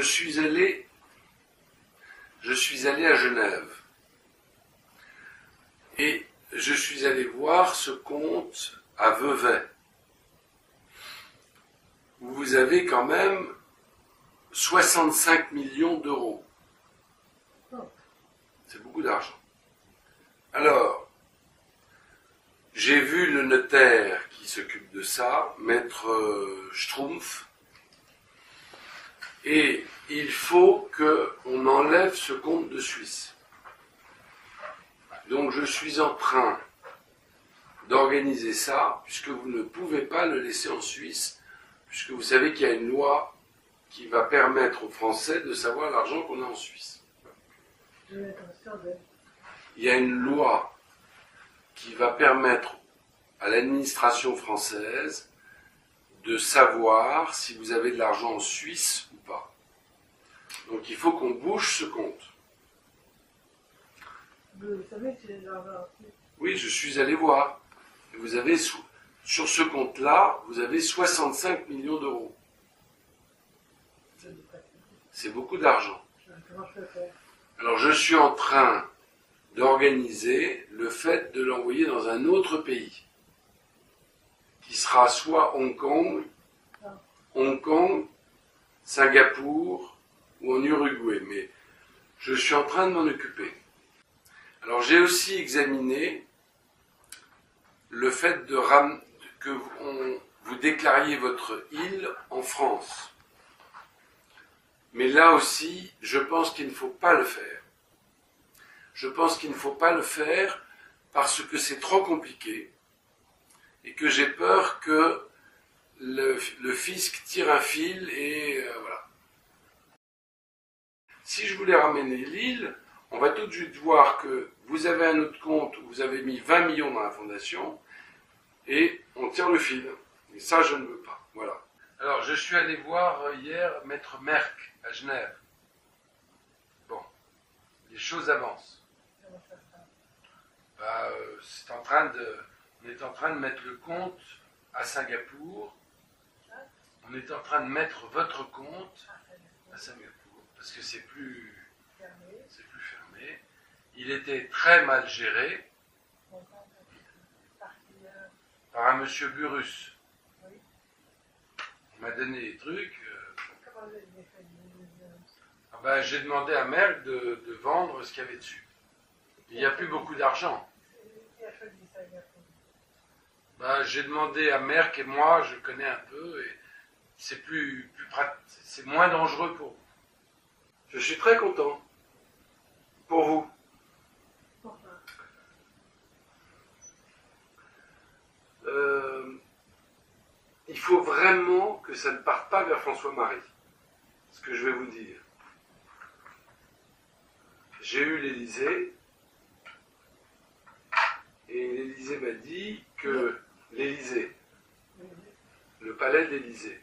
je suis allé à Genève. Et je suis allé voir ce comte à Vevey, où vous avez quand même 65 millions d'euros. C'est beaucoup d'argent. Alors, j'ai vu le notaire qui s'occupe de ça, maître Schtroumpf, et il faut qu'on enlève ce compte de Suisse. Donc je suis en train d'organiser ça, puisque vous ne pouvez pas le laisser en Suisse, puisque vous savez qu'il y a une loi qui va permettre aux Français de savoir l'argent qu'on a en Suisse. Il y a une loi qui va permettre à l'administration française de savoir si vous avez de l'argent en Suisse ou pas. Donc il faut qu'on bouge ce compte. Vous savez que c'est de l'argent en Suisse? Oui, je suis allé voir. Et vous avez, sur ce compte-là, vous avez 65 millions d'euros. C'est beaucoup d'argent. Comment je peux faire? Alors je suis en train d'organiser le fait de l'envoyer dans un autre pays, qui sera soit Hong Kong, Singapour ou en Uruguay. Mais je suis en train de m'en occuper. Alors j'ai aussi examiné le fait que vous déclariez votre île en France. Mais là aussi, je pense qu'il ne faut pas le faire. Je pense qu'il ne faut pas le faire parce que c'est trop compliqué et que j'ai peur que le fisc tire un fil et voilà. Si je voulais ramener l'île, on va tout de suite voir que vous avez un autre compte où vous avez mis 20 millions dans la fondation et on tire le fil. Et ça, je ne veux pas. Voilà. Alors, je suis allé voir hier Maître Merck à Genève. Bon, les choses avancent. On est en train de mettre le compte à Singapour. On est en train de mettre votre compte à Singapour parce que c'est plus fermé. Il était très mal géré par un monsieur Burrus. Il m'a donné des trucs. J'ai demandé à Merck de vendre ce qu'il y avait dessus. Il n'y a plus beaucoup d'argent. J'ai demandé à Merck et moi, je connais un peu, et c'est plus pratique, c'est moins dangereux pour vous. Je suis très content. Pour vous. Il faut vraiment que ça ne parte pas vers François-Marie, ce que je vais vous dire. J'ai eu l'Élysée, et l'Élysée m'a dit que l'Élysée, le palais de l'Élysée,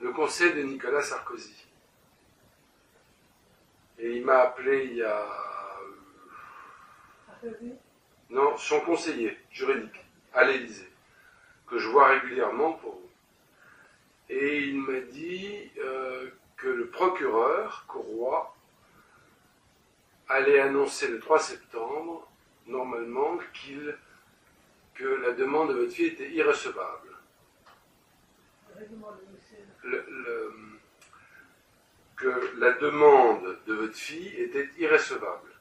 le conseil de Nicolas Sarkozy, et il m'a appelé il y a... Non, son conseiller juridique à l'Élysée, que je vois régulièrement pour vous. Et il m'a dit que le procureur, Courroy, allait annoncer le 3 septembre, normalement, que la demande de votre fille était irrecevable. Que la demande de votre fille était irrecevable.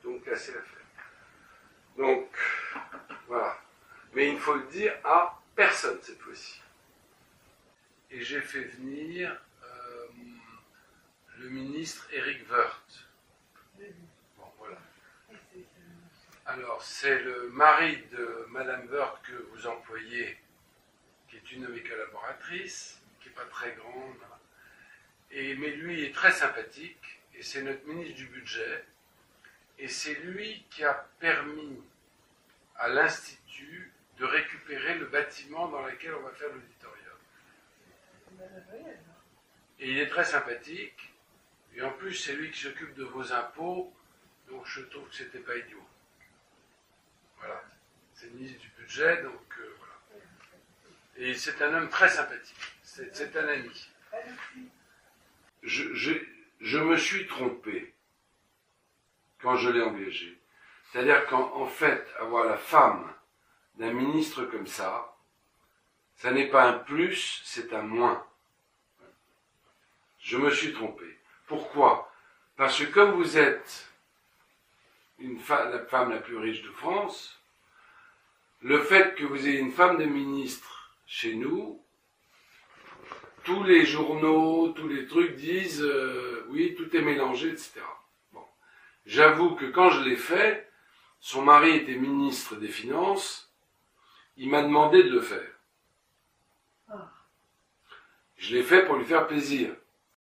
Donc, casser l'affaire. Donc, voilà. Mais il faut le dire à personne cette fois-ci. Et j'ai fait venir le ministre Éric Woerth. Bon, voilà. Alors, c'est le mari de Madame Woerth que vous employez, qui est une de mes collaboratrices, qui n'est pas très grande. Mais lui est très sympathique, et c'est notre ministre du Budget, et c'est lui qui a permis à l'Institut de récupérer le bâtiment dans lequel on va faire l'auditorium. Et il est très sympathique, et en plus c'est lui qui s'occupe de vos impôts, donc je trouve que c'était pas idiot. Voilà. C'est le ministre du Budget, donc voilà. Et c'est un homme très sympathique, c'est un ami. je me suis trompé quand je l'ai engagé. C'est-à-dire qu'en fait, avoir la femme d'un ministre comme ça n'est pas un plus, c'est un moins. Je me suis trompé. Pourquoi? Parce que comme vous êtes la femme la plus riche de France, le fait que vous ayez une femme de ministre chez nous, tous les journaux, tous les trucs disent oui, tout est mélangé, etc. Bon. J'avoue que quand je l'ai fait, son mari était ministre des Finances, il m'a demandé de le faire. Je l'ai fait pour lui faire plaisir.